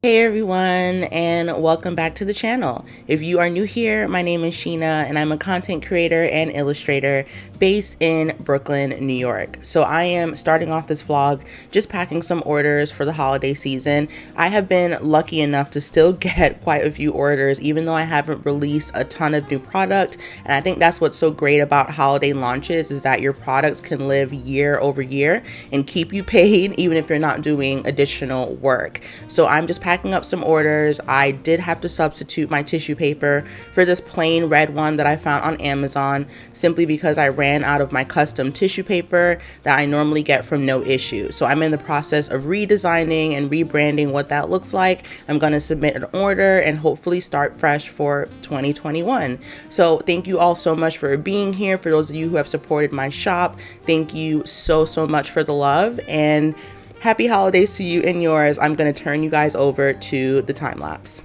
Hey everyone, and welcome back to the channel. If you are new here, my name is Sheena and I'm a content creator and illustrator based in Brooklyn, New York. So I am starting off this vlog just packing some orders for the holiday season. I have been lucky enough to still get quite a few orders even though I haven't released a ton of new product, and I think that's what's so great about holiday launches is that your products can live year over year and keep you paid even if you're not doing additional work. So I'm just packing up some orders. I did have to substitute my tissue paper for this plain red one that I found on Amazon simply because I ran out of my custom tissue paper that I normally get from No Issue. So I'm in the process of redesigning and rebranding what that looks like. I'm going to submit an order and hopefully start fresh for 2021. So thank you all so much for being here. For those of you who have supported my shop, thank you so much for the love, and happy holidays to you and yours. I'm going to turn you guys over to the time lapse.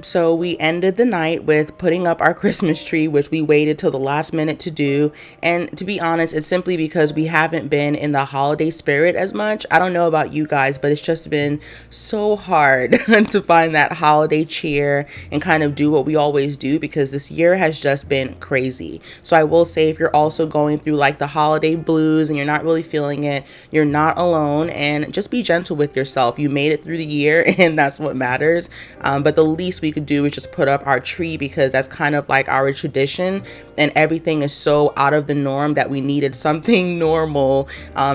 So we ended the night with putting up our Christmas tree, which we waited till the last minute to do. And to be honest, it's simply because we haven't been in the holiday spirit as much. I don't know about you guys, but it's just been so hard to find that holiday cheer and kind of do what we always do, because this year has just been crazy. So I will say, if you're also going through like the holiday blues and you're not really feeling it, you're not alone, and just be gentle with yourself. You made it through the year and that's what matters. But the least we could do is just put up our tree, because that's kind of like our tradition, and everything is so out of the norm that we needed something normal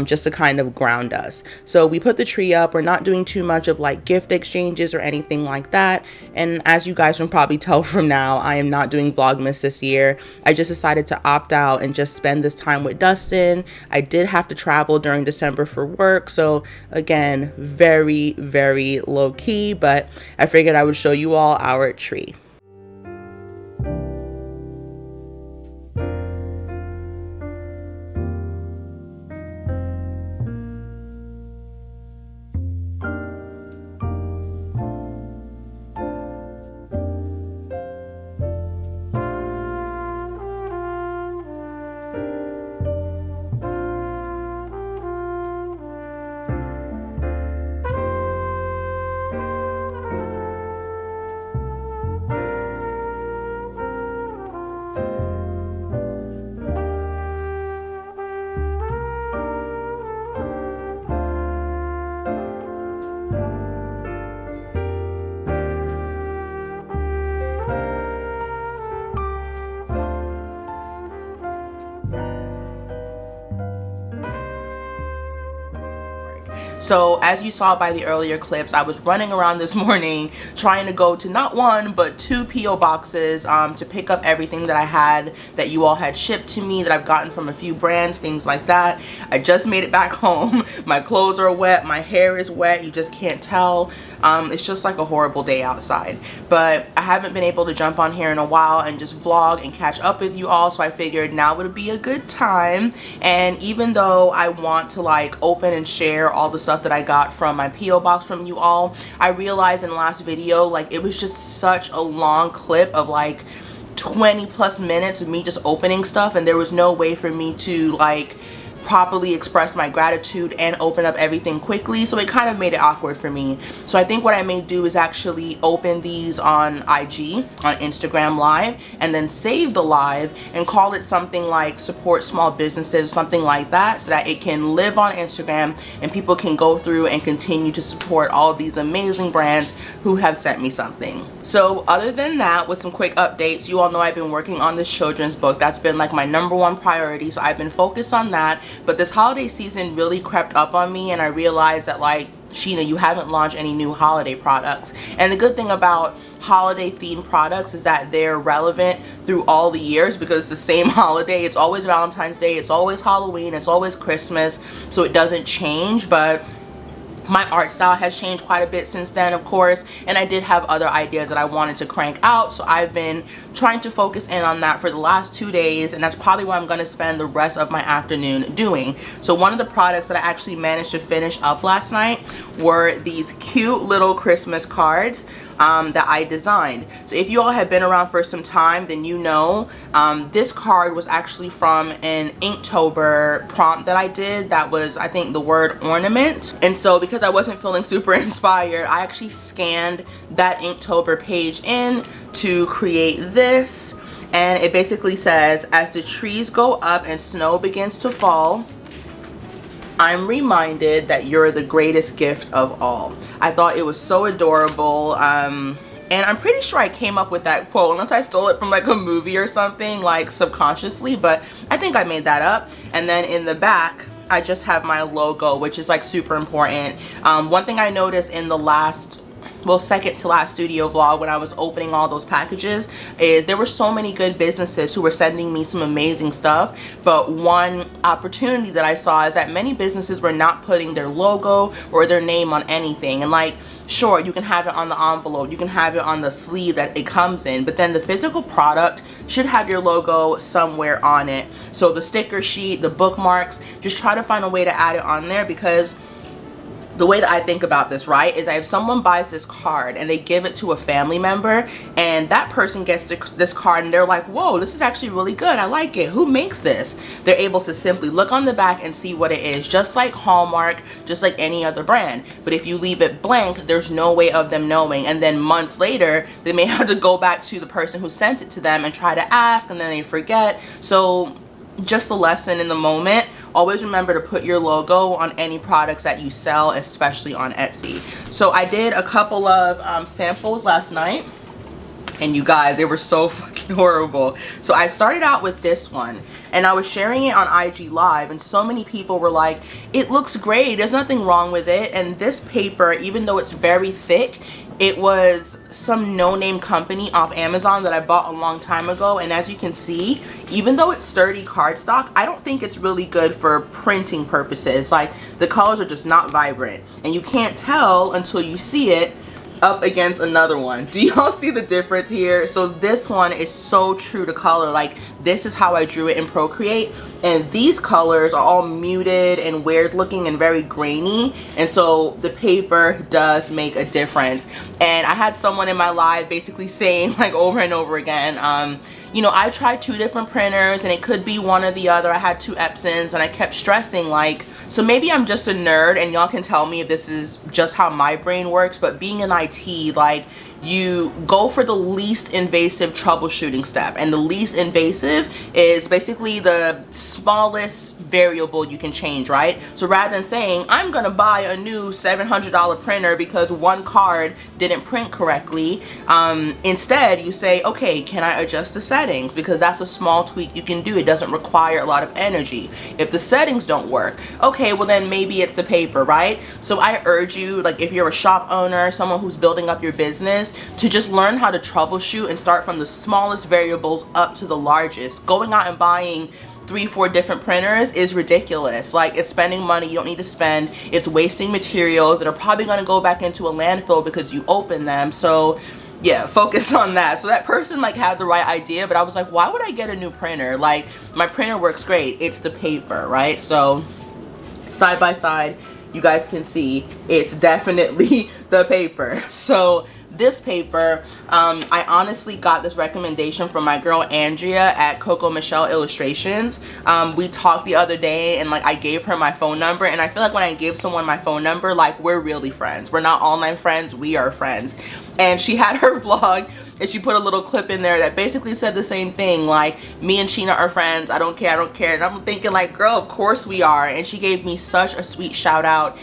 just to kind of ground us. So we put the tree up. We're not doing too much of like gift exchanges or anything like that, and as you guys can probably tell from now, I am not doing Vlogmas this year. I just decided to opt out and just spend this time with Dustin. I did have to travel during December for work, so again, very low key, but I figured I would show you all our tree. So as you saw by the earlier clips, I was running around this morning trying to go to not one but two P.O. boxes to pick up everything that I had, that you all had shipped to me, that I've gotten from a few brands, things like that. I just made it back home. My clothes are wet, my hair is wet, you just can't tell. It's just like a horrible day outside, but I haven't been able to jump on here in a while and just vlog and catch up with you all, so I figured now would be a good time. And even though I want to like open and share all the stuff that I got from my PO box from you all, I realized in the last video like it was just such a long clip of like 20 plus minutes of me just opening stuff, and there was no way for me to like properly express my gratitude and open up everything quickly, so it kind of made it awkward for me. So I think what I may do is actually open these on IG, on Instagram Live, and then save the live and call it something like support small businesses, something like that, so that it can live on Instagram and people can go through and continue to support all of these amazing brands who have sent me something. So other than that, with some quick updates, you all know I've been working on this children's book. That's been like my #1 priority, so I've been focused on that. But this holiday season really crept up on me, and I realized that like, Sheena, you haven't launched any new holiday products. And the good thing about holiday themed products is that they're relevant through all the years, because it's the same holiday. It's always Valentine's Day, it's always Halloween, it's always Christmas, so it doesn't change. But my art style has changed quite a bit since then, of course, and I did have other ideas that I wanted to crank out, so I've been trying to focus in on that for the last 2 days, and that's probably what I'm going to spend the rest of my afternoon doing. So one of the products that I actually managed to finish up last night were these cute little Christmas cards that I designed. So if you all have been around for some time, then you know this card was actually from an Inktober prompt that I did that was, I think, the word ornament. And so because I wasn't feeling super inspired, I actually scanned that Inktober page in to create this, and it basically says, as the trees go up and snow begins to fall, I'm reminded that you're the greatest gift of all. I thought it was so adorable, and I'm pretty sure I came up with that quote, unless I stole it from like a movie or something, like subconsciously, but I think I made that up. And then in the back, I just have my logo, which is like super important. One thing I noticed in the last, well, second to last studio vlog when I was opening all those packages is there were so many good businesses who were sending me some amazing stuff, but one opportunity that I saw is that many businesses were not putting their logo or their name on anything. And like, sure, you can have it on the envelope, you can have it on the sleeve that it comes in, but then the physical product should have your logo somewhere on it. So the sticker sheet, the bookmarks, just try to find a way to add it on there, because the way that I think about this, right, is that if someone buys this card and they give it to a family member and that person gets this card and they're like, whoa, this is actually really good, I like it, who makes this? They're able to simply look on the back and see what it is, just like Hallmark, just like any other brand. But if you leave it blank, there's no way of them knowing, and then months later they may have to go back to the person who sent it to them and try to ask, and then they forget. So just a lesson in the moment, always remember to put your logo on any products that you sell, especially on Etsy. So I did a couple of samples last night, and you guys, they were so fucking horrible. So I started out with this one, and I was sharing it on IG Live, and so many people were like, it looks great, there's nothing wrong with it. And this paper, even though it's very thick, it was some no-name company off Amazon that I bought a long time ago, and as you can see, even though it's sturdy cardstock, I don't think it's really good for printing purposes. Like, the colors are just not vibrant, and you can't tell until you see it up against another one. Do y'all see the difference here? So this one is so true to color. Like, this is how I drew it in Procreate, and these colors are all muted and weird looking and very grainy, and so the paper does make a difference. And I had someone in my live basically saying, like, over and over again, you know, I tried 2 different printers and it could be one or the other. I had 2 Epsons, and I kept stressing, like, so maybe I'm just a nerd, and y'all can tell me if this is just how my brain works, but being in IT, like, you go for the least invasive troubleshooting step, and the least invasive is basically the smallest variable you can change, right? So rather than saying, I'm gonna buy a new $700 printer because one card didn't print correctly, instead you say, okay, can I adjust the settings? Because that's a small tweak you can do. It doesn't require a lot of energy. If the settings don't work, okay, well then maybe it's the paper, right? So I urge you, like, if you're a shop owner, someone who's building up your business, to just learn how to troubleshoot and start from the smallest variables up to the largest. Going out and buying 3-4 different printers is ridiculous. Like, it's spending money you don't need to spend. It's wasting materials that are probably going to go back into a landfill because you open them. So yeah, focus on that. So that person like had the right idea, but I was like, why would I get a new printer? Like, my printer works great. It's the paper, right? So side by side, you guys can see it's definitely the paper. So this paper, I honestly got this recommendation from my girl Andrea at Coco Michelle Illustrations. We talked the other day, and like I gave her my phone number, and I feel like when I give someone my phone number, like we're really friends. We're not online friends, we are friends. And she had her vlog, and she put a little clip in there that basically said the same thing, like, me and Sheena are friends, I don't care, I don't care. And I'm thinking like, girl, of course we are. And she gave me such a sweet shout out.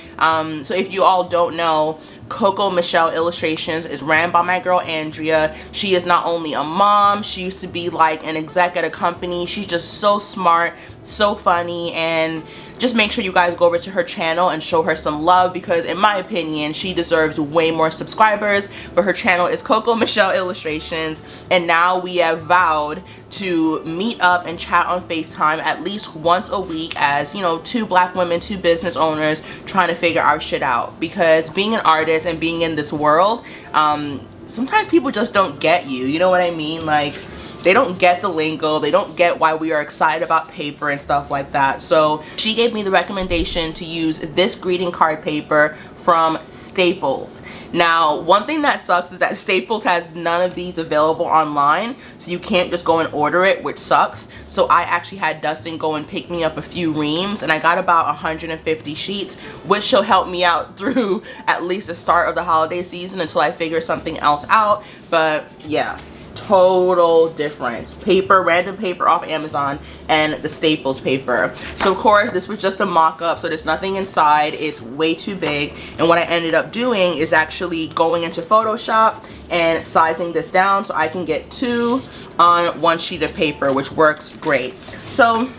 So if you all don't know, Coco Michelle Illustrations is ran by my girl Andrea. She is not only a mom, she used to be like an exec at a company. She's just so smart, so funny, and just make sure you guys go over to her channel and show her some love, because in my opinion she deserves way more subscribers. But her channel is Coco Michelle Illustrations, and now we have vowed to meet up and chat on FaceTime at least once a week as, you know, 2 black women, 2 business owners trying to figure our shit out. Because being an artist and being in this world, sometimes people just don't get you know what I mean? Like, they don't get the lingo, they don't get why we are excited about paper and stuff like that. So she gave me the recommendation to use this greeting card paper from Staples. Now, one thing that sucks is that Staples has none of these available online, so you can't just go and order it, which sucks. So I actually had Dustin go and pick me up a few reams, and I got about 150 sheets, which should help me out through at least the start of the holiday season until I figure something else out. But yeah, total difference. Paper, random paper off Amazon, and the Staples paper. So of course this was just a mock-up, so there's nothing inside. It's way too big, and what I ended up doing is actually going into Photoshop and sizing this down so I can get 2 on 1 sheet of paper, which works great. So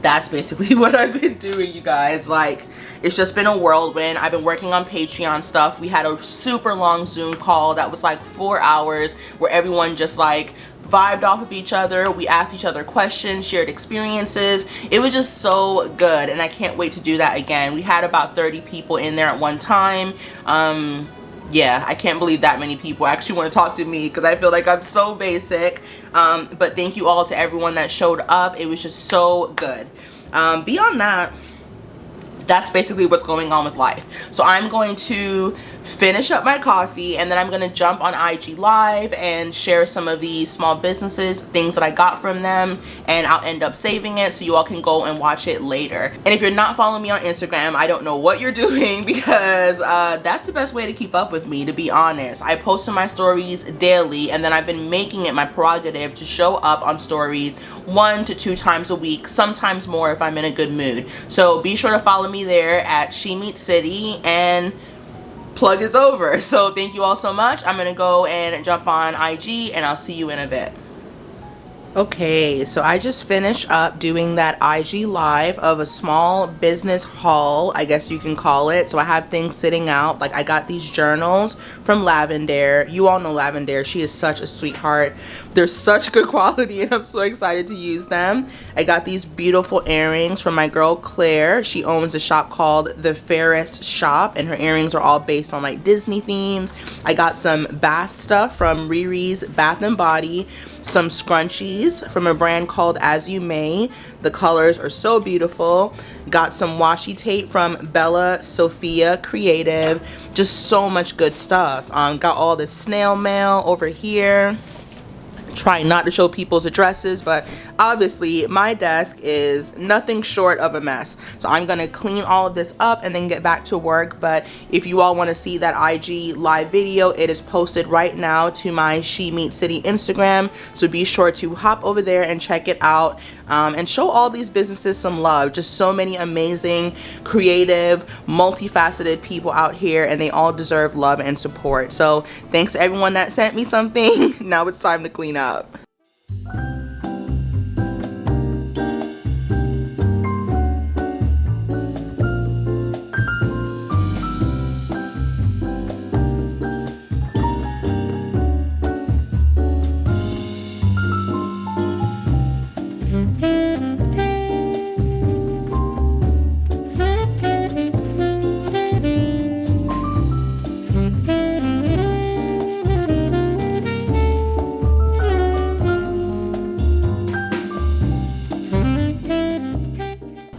that's basically what I've been doing, you guys. Like, it's just been a whirlwind. I've been working on Patreon stuff. We had a super long Zoom call that was like 4 hours where everyone just like vibed off of each other. We asked each other questions, shared experiences. It was just so good, and I can't wait to do that again. We had about 30 people in there at one time. Yeah, I can't believe that many people actually want to talk to me, because I feel like I'm so basic. But thank you all to everyone that showed up. It was just so good. Beyond that, that's basically what's going on with life. So I'm going to finish up my coffee, and then I'm going to jump on IG Live and share some of these small businesses, things that I got from them, and I'll end up saving it so you all can go and watch it later. And if you're not following me on Instagram, I don't know what you're doing, because that's the best way to keep up with me, to be honest. I post in my stories daily, and then I've been making it my prerogative to show up on stories 1 to 2 times a week, sometimes more if I'm in a good mood. So be sure to follow me there at She Meets City, and plug is over. So thank you all so much. I'm gonna go and jump on IG, and I'll see you in a bit. Okay, so I just finished up doing that IG live of a small business haul, I guess you can call it. So I have things sitting out. Like, I got these journals from Lavender. You all know Lavender. She is such a sweetheart. They're such good quality, and I'm so excited to use them. I got these beautiful earrings from my girl Claire. She owns a shop called The Fairest Shop, and her earrings are all based on like Disney themes. I got some bath stuff from Riri's Bath and Body, some scrunchies from a brand called As You May. The colors are so beautiful. Got some washi tape from Bella Sophia Creative. Just so much good stuff. Got all the snail mail over here. Trying not to show people's addresses, but obviously my desk is nothing short of a mess. So I'm gonna clean all of this up and then get back to work. But if you all want to see that IG live video, it is posted right now to my She Meets City Instagram. So be sure to hop over there and check it out. And show all these businesses some love. Just so many amazing, creative, multifaceted people out here, and they all deserve love and support. So thanks to everyone that sent me something. Now it's time to clean up.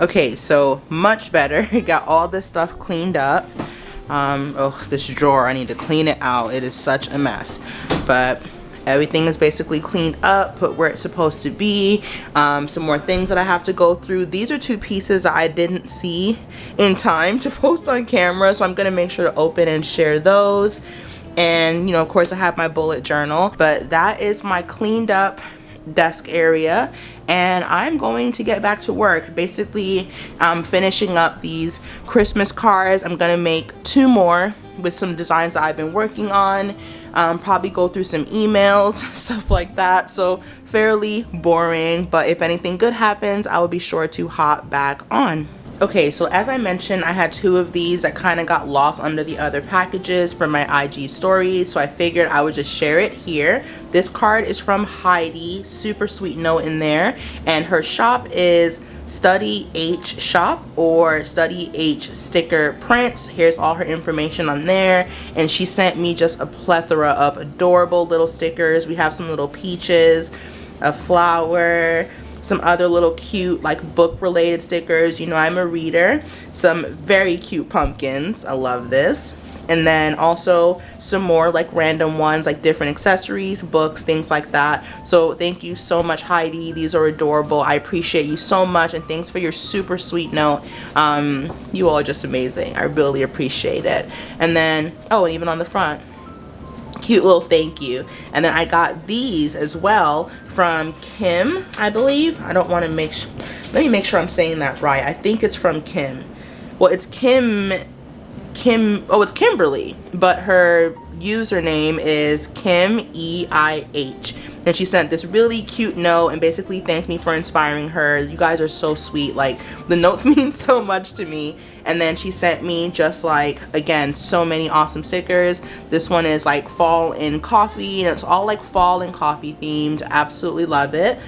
Okay, so much better. Got all this stuff cleaned up. Oh, this drawer, I need to clean it out. It is such a mess. But everything is basically cleaned up, put where it's supposed to be. Some more things that I have to go through. These are two pieces that I didn't see in time to post on camera, so I'm gonna make sure to open and share those. And you know, of course, I have my bullet journal, but that is my cleaned up desk area, and I'm going to get back to work. Basically, I'm finishing up these Christmas cards. I'm gonna make 2 more with some designs that I've been working on. Probably go through some emails, stuff like that. So fairly boring, but if anything good happens, I will be sure to hop back on. Okay, so as I mentioned, I had 2 of these that kind of got lost under the other packages for my IG story, so I figured I would just share it here. This card is from Heidi, super sweet note in there, and her shop is Study H Shop or Study H Sticker Prints. Here's all her information on there, and she sent me just a plethora of adorable little stickers. We have some little peaches, a flower, some other little cute like book related stickers. You know, I'm a reader. Some very cute pumpkins. I love this. And then also some more like random ones, like different accessories, books, things like that. So thank you so much, Heidi. These are adorable. I appreciate you so much, and thanks for your super sweet note. You all are just amazing. I really appreciate it. And then, oh, and even on the front, cute little thank you. And then I got these as well from Kim, I believe. I don't want to make sure. Let me make sure I'm saying that right. I think it's from Kim. Well, it's it's Kimberly, but her username is Kim EIH, and she sent this really cute note and basically thanked me for inspiring her. You guys are so sweet. Like, the notes mean so much to me. And then she sent me just like, again, so many awesome stickers. This one is like fall and coffee, and it's all like fall and coffee themed. Absolutely love it.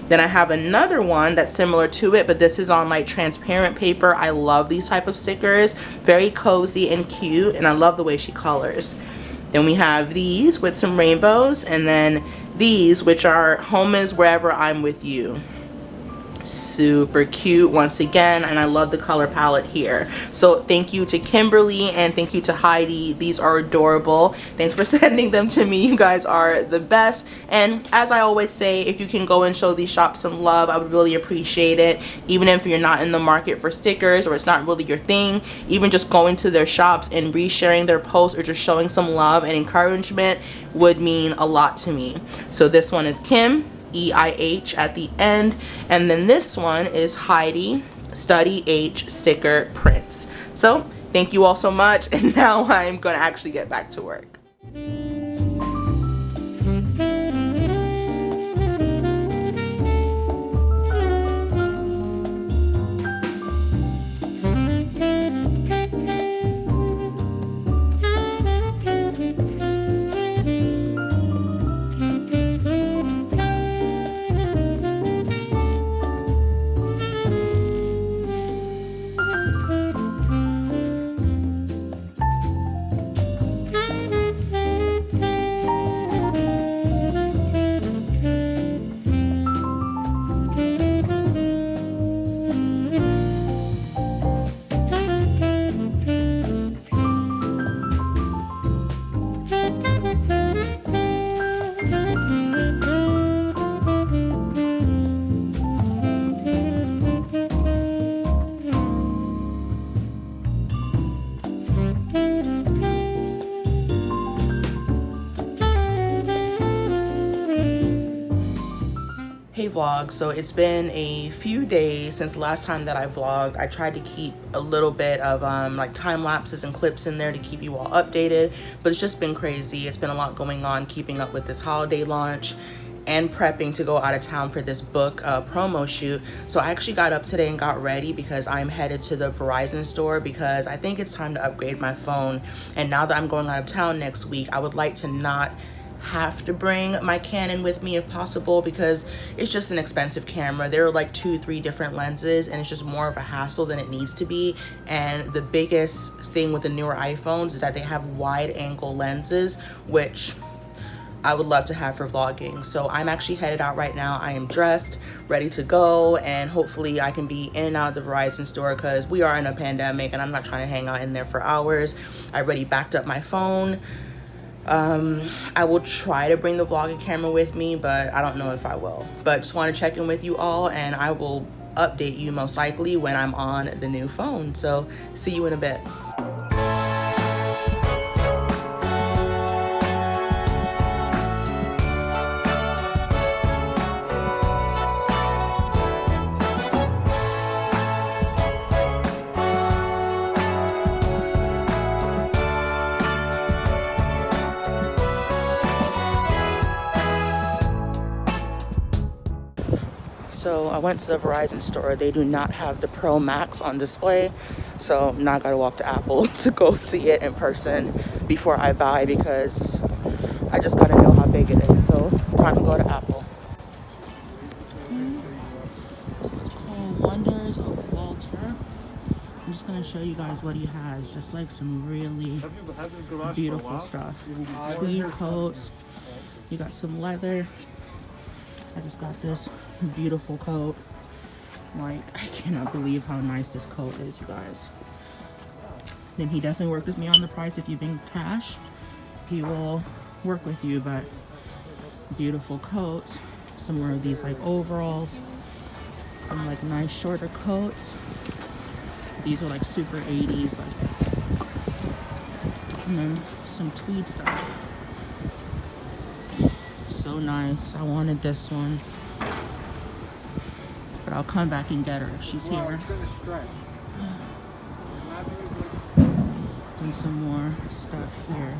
Then I have another one that's similar to it, but this is on like transparent paper. I love these type of stickers. Very cozy and cute, and I love the way she colors. Then we have these with some rainbows, and then these, which are home is wherever I'm with you. Super cute once again, and I love the color palette here. So thank you to Kimberly and thank you to Heidi. These are adorable. Thanks for sending them to me. You guys are the best. And as I always say, if you can go and show these shops some love, I would really appreciate it. Even if you're not in the market for stickers or it's not really your thing, even just going to their shops and resharing their posts or just showing some love and encouragement would mean a lot to me. So this one is Kim EIH at the end, and then this one is Heidi, Study H Sticker Prints. So thank you all so much, and now I'm gonna actually get back to work. Hey vlog, so it's been a few days since the last time that I vlogged. I tried to keep a little bit of like time lapses and clips in there to keep you all updated, but it's just been crazy. It's been a lot going on keeping up with this holiday launch and prepping to go out of town for this book promo shoot. So I actually got up today and got ready because I'm headed to the Verizon store because I think it's time to upgrade my phone. And now that I'm going out of town next week, I would like to not have to bring my Canon with me if possible because it's just an expensive camera. There are like 2-3 different lenses and it's just more of a hassle than it needs to be. And the biggest thing with the newer iPhones is that they have wide angle lenses, which I would love to have for vlogging. So I'm actually headed out right now. I am dressed, ready to go, and hopefully I can be in and out of the Verizon store because we are in a pandemic and I'm not trying to hang out in there for hours. I already backed up my phone. I will try to bring the vlogging camera with me, but I don't know if I will. But just want to check in with you all, and I will update you most likely when I'm on the new phone. So see you in a bit. So I went to the Verizon store. They do not have the Pro Max on display. So now I gotta walk to Apple to go see it in person before I buy, because I just gotta know how big it is. So time to go to Apple. So it's called Wonders of Walter. I'm just gonna show you guys what he has. Just like some really beautiful stuff. Tweed coats. You got some leather. I just got this beautiful coat. Like, I cannot believe how nice this coat is, you guys. Then he definitely worked with me on the price. If you bring cash, he will work with you. But beautiful coats. Some more of these like overalls. Some like nice shorter coats. These are like super 80s. Like, and then some tweed stuff. So nice. I wanted this one, but I'll come back and get her if she's here. And some more stuff here.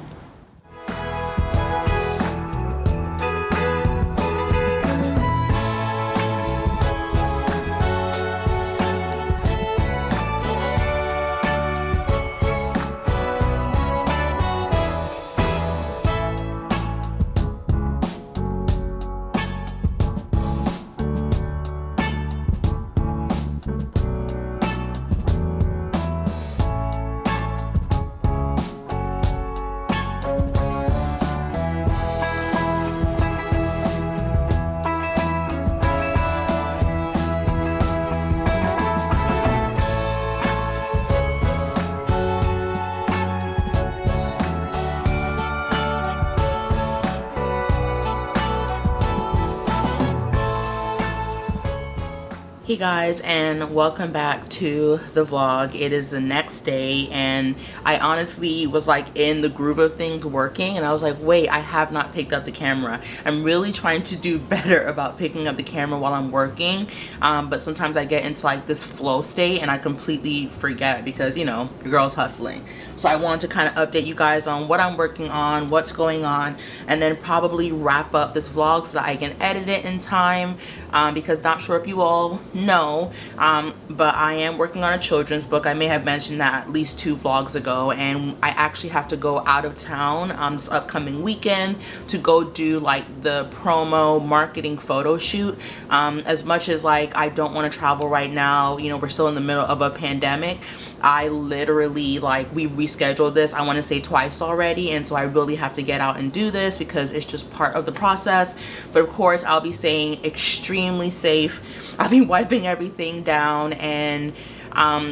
Hey guys, and welcome back to the vlog. It is the next day, and I honestly was like in the groove of things working, and I was like, wait, I have not picked up the camera. I'm really trying to do better about picking up the camera while I'm working, but sometimes I get into like this flow state and I completely forget because, you know, your girl's hustling. So I wanted to kind of update you guys on what I'm working on, what's going on, and then probably wrap up this vlog so that I can edit it in time, because not sure if you all know, but I am working on a children's book. I may have mentioned that at least 2 vlogs ago, and I actually have to go out of town this upcoming weekend to go do like the promo marketing photo shoot. As much as like I don't want to travel right now, you know, we're still in the middle of a pandemic. I literally, like, we rescheduled this, I want to say twice already, and so I really have to get out and do this because it's just part of the process. But of course I'll be staying extremely safe. I'll be wiping everything down, and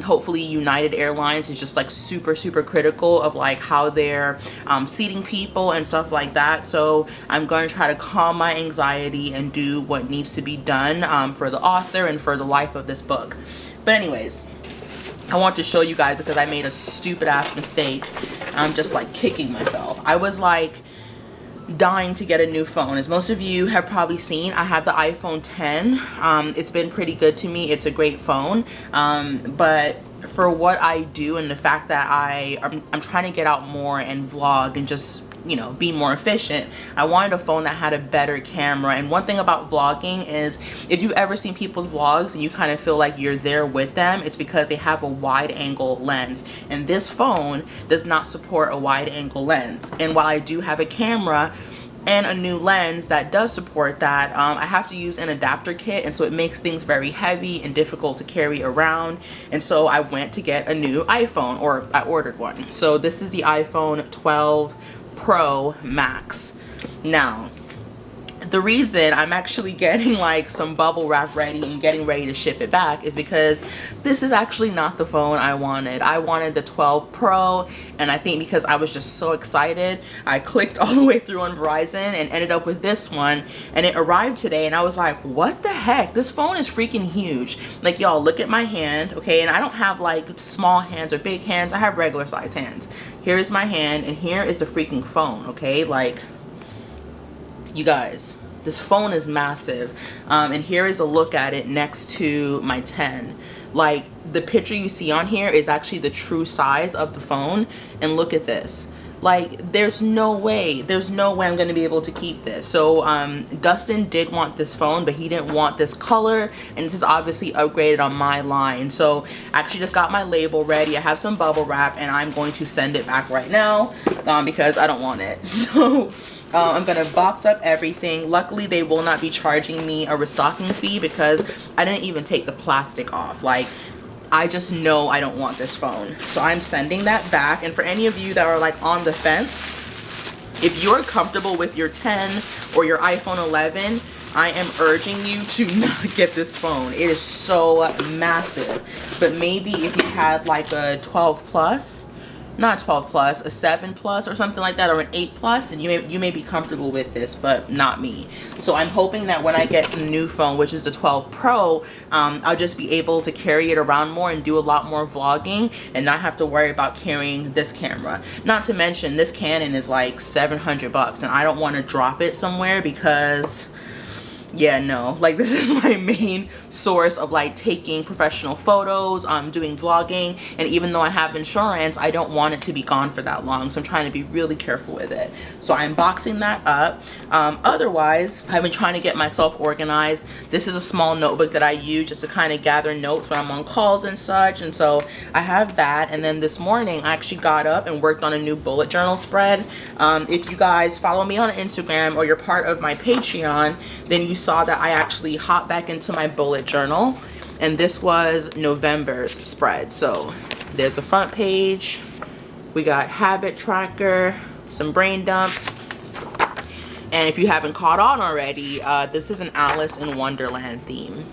hopefully United Airlines is just like super critical of like how they're seating people and stuff like that. So I'm going to try to calm my anxiety and do what needs to be done for the author and for the life of this book. But anyways, I want to show you guys because I made a stupid ass mistake. I'm just like kicking myself. I was like dying to get a new phone. As most of you have probably seen, I have the iPhone 10. It's been pretty good to me. It's a great phone, but for what I do and the fact that I'm trying to get out more and vlog and just, you know, be more efficient, I wanted a phone that had a better camera. And one thing about vlogging is if you've ever seen people's vlogs and you kind of feel like you're there with them, it's because they have a wide angle lens, and this phone does not support a wide angle lens. And while I do have a camera and a new lens that does support that, I have to use an adapter kit, and so it makes things very heavy and difficult to carry around. And so I went to get a new iPhone, or I ordered one. So this is the iPhone 12 Pro Max. Now, the reason I'm actually getting like some bubble wrap ready and getting ready to ship it back is because this is actually not the phone I wanted. I wanted the 12 Pro, and I think because I was just so excited, I clicked all the way through on Verizon and ended up with this one, and it arrived today, and I was like, what the heck? This phone is freaking huge. Like, y'all, look at my hand, okay? And I don't have like small hands or big hands. I have regular size hands. Here is my hand, and here is the freaking phone, okay? Like, you guys, this phone is massive, and here is a look at it next to my 10. Like, the picture you see on here is actually the true size of the phone, and look at this. Like, there's no way I'm gonna be able to keep this. So Dustin did want this phone, but he didn't want this color, and this is obviously upgraded on my line. So I actually just got my label ready. I have some bubble wrap, and I'm going to send it back right now because I don't want it. So I'm gonna box up everything. Luckily, they will not be charging me a restocking fee because I didn't even take the plastic off. Like, I just know I don't want this phone. So I'm sending that back. And for any of you that are like on the fence, if you're comfortable with your 10 or your iPhone 11, I am urging you to not get this phone. It is so massive. But maybe if you had like a 12 plus, not 12 plus, a 7 plus or something like that, or an 8 plus, and you may be comfortable with this, but not me. So I'm hoping that when I get the new phone, which is the 12 Pro, I'll just be able to carry it around more and do a lot more vlogging and not have to worry about carrying this camera. Not to mention, this Canon is like 700 bucks, and I don't want to drop it somewhere because, yeah, no, like, this is my main source of like taking professional photos, doing vlogging, and even though I have insurance, I don't want it to be gone for that long, so I'm trying to be really careful with it. So I'm boxing that up. Otherwise, I've been trying to get myself organized. This is a small notebook that I use just to kind of gather notes when I'm on calls and such, and so I have that. And then this morning I actually got up and worked on a new bullet journal spread. If you guys follow me on Instagram or you're part of my Patreon, then you saw that I actually hopped back into my bullet journal, and this was November's spread. So there's a front page, we got habit tracker, some brain dump, and if you haven't caught on already, this is an Alice in Wonderland theme.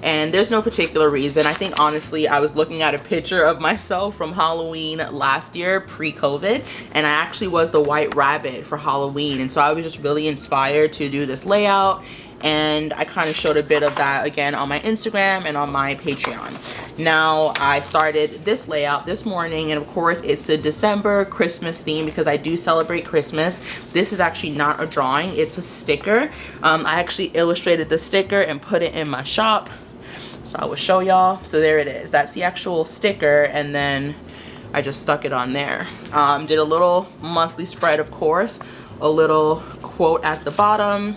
And there's no particular reason. I think honestly I was looking at a picture of myself from Halloween last year, pre-COVID, and I actually was the White Rabbit for Halloween, and so I was just really inspired to do this layout, and I kind of showed a bit of that again on my Instagram and on my Patreon. Now I started this layout this morning, and of course it's a December Christmas theme because I do celebrate Christmas. This is actually not a drawing, it's a sticker. I actually illustrated the sticker and put it in my shop. So I will show y'all. So there it is. That's the actual sticker, and then I just stuck it on there. Did a little monthly spread, of course, a little quote at the bottom.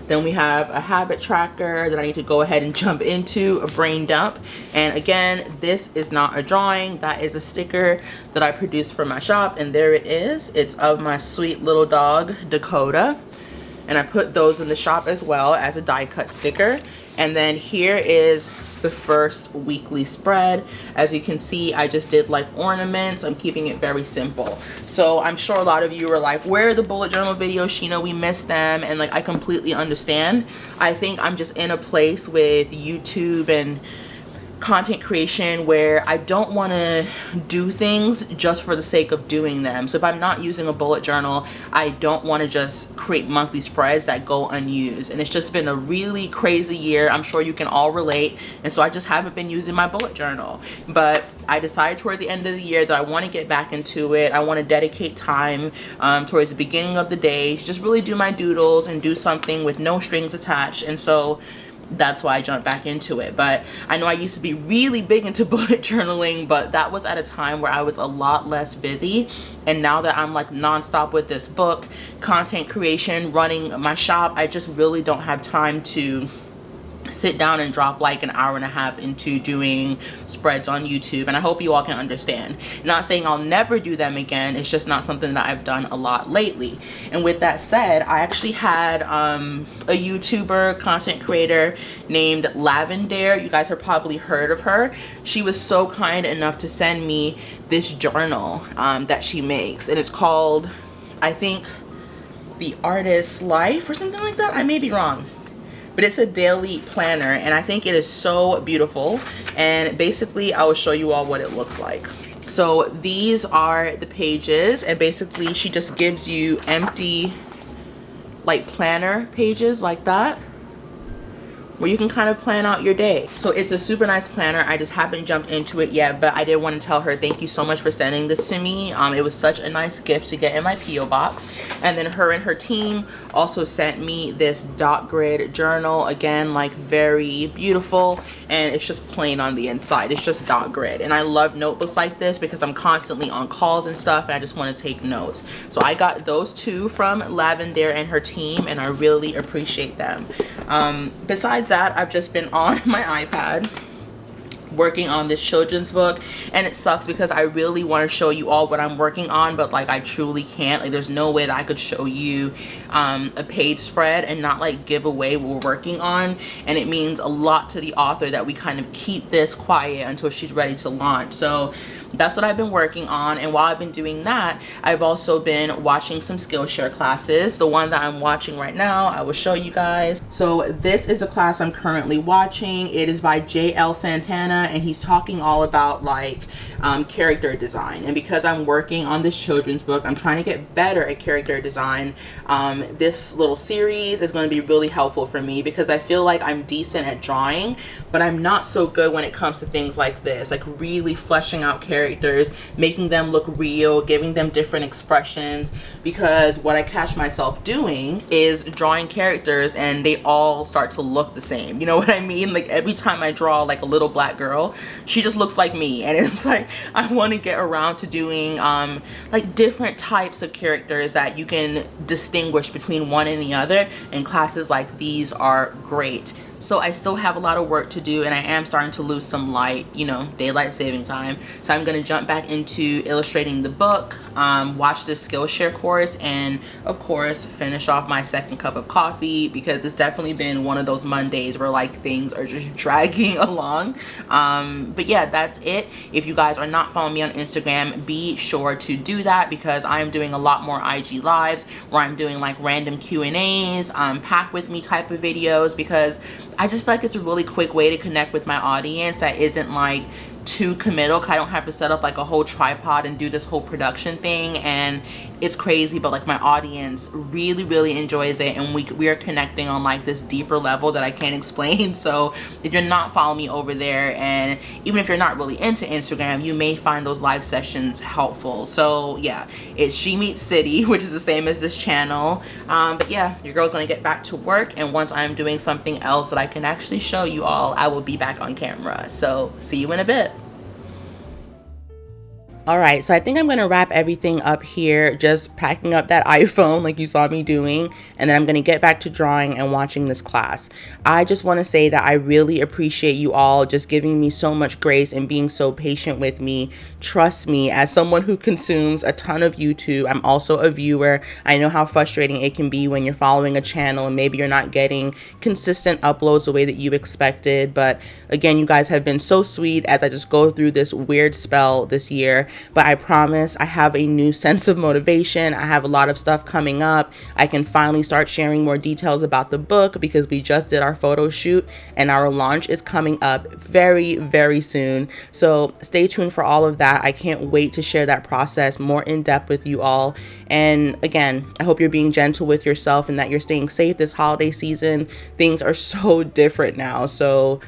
Then we have a habit tracker that I need to go ahead and jump into, a brain dump. And again, this is not a drawing, that is a sticker that I produced for my shop, and there it is. It's of my sweet little dog, Dakota. And I put those in the shop as well as a die cut sticker. And then here is the first weekly spread. As you can see, I just did like ornaments. I'm keeping it very simple. So I'm sure a lot of you are like, where are the bullet journal videos, Sheena? We missed them. And like, I completely understand. I think I'm just in a place with YouTube and content creation where I don't want to do things just for the sake of doing them. So if I'm not using a bullet journal, I don't want to just create monthly spreads that go unused. And it's just been a really crazy year. I'm sure you can all relate. And so I just haven't been using my bullet journal. But I decided towards the end of the year that I want to get back into it. I want to dedicate time towards the beginning of the day to just really do my doodles and do something with no strings attached. And so that's why I jumped back into it. But I know I used to be really big into bullet journaling, but that was at a time where I was a lot less busy. And now that I'm like nonstop with this book, content creation, running my shop, I just really don't have time to sit down and drop like an hour and a half into doing spreads on YouTube. And I hope you all can understand. Not saying I'll never do them again, it's just not something that I've done a lot lately. And with that said, I actually had a YouTuber content creator named Lavender. You guys have probably heard of her. She was so kind enough to send me this journal that she makes, and it's called, I think, The Artist's Life or something like that. I may be wrong, but it's a daily planner, and I think it is so beautiful. And basically I will show you all what it looks like. So these are the pages, and basically she just gives you empty like planner pages like that, where you can kind of plan out your day. So it's a super nice planner. I just haven't jumped into it yet, but I did want to tell her thank you so much for sending this to me. It was such a nice gift to get in my P.O. box. And then her and her team also sent me this dot grid journal. Again, like very beautiful, and it's just plain on the inside. It's just dot grid, and I love notebooks like this because I'm constantly on calls and stuff, and I just want to take notes. So I got those two from Lavender and her team, and I really appreciate them. Besides that, I've just been on my iPad working on this children's book, and it sucks because I really want to show you all what I'm working on, but like I truly can't. Like there's no way that I could show you a page spread and not like give away what we're working on, and it means a lot to the author that we kind of keep this quiet until she's ready to launch. So that's what I've been working on, and while I've been doing that, I've also been watching some Skillshare classes. The one that I'm watching right now, I will show you guys. So this is a class I'm currently watching. It is by J.L. Santana, and he's talking all about like character design. And because I'm working on this children's book, I'm trying to get better at character design. This little series is going to be really helpful for me because I feel like I'm decent at drawing, but I'm not so good when it comes to things like this, like really fleshing out characters, making them look real, giving them different expressions, because what I catch myself doing is drawing characters and they all start to look the same. You know what I mean? Like every time I draw like a little black girl, she just looks like me, and it's like I want to get around to doing like different types of characters that you can distinguish between one and the other, and classes like these are great. So I still have a lot of work to do, and I am starting to lose some light, you know, daylight saving time. So I'm going to jump back into illustrating the book, watch this Skillshare course, and of course finish off my second cup of coffee, because it's definitely been one of those Mondays where like things are just dragging along. But yeah, that's it. If you guys are not following me on Instagram, be sure to do that, because I'm doing a lot more IG lives where I'm doing like random Q&As, pack with me type of videos, because I just feel like it's a really quick way to connect with my audience that isn't like too committal. I don't have to set up like a whole tripod and do this whole production thing, and it's crazy, but like my audience really enjoys it, and we are connecting on like this deeper level that I can't explain. So if you're not following me over there, and even if you're not really into Instagram, you may find those live sessions helpful. So yeah, it's She Meets City, which is the same as this channel. But yeah, your girl's gonna get back to work, and once I'm doing something else that I can actually show you all, I will be back on camera. So see you in a bit. All right, so I think I'm gonna wrap everything up here, just packing up that iPhone like you saw me doing, and then I'm gonna get back to drawing and watching this class. I just wanna say that I really appreciate you all just giving me so much grace and being so patient with me. Trust me, as someone who consumes a ton of YouTube, I'm also a viewer. I know how frustrating it can be when you're following a channel and maybe you're not getting consistent uploads the way that you expected. But again, you guys have been so sweet as I just go through this weird spell this year. But I promise I have a new sense of motivation. I have a lot of stuff coming up. I can finally start sharing more details about the book because we just did our photo shoot and our launch is coming up very soon. So stay tuned for all of that. I can't wait to share that process more in depth with you all. And again, I hope you're being gentle with yourself and that you're staying safe this holiday season. Things are so different now. So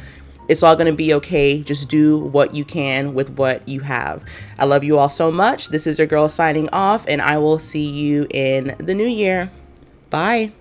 it's all going to be okay. Just do what you can with what you have. I love you all so much. This is your girl signing off, and I will see you in the new year. Bye.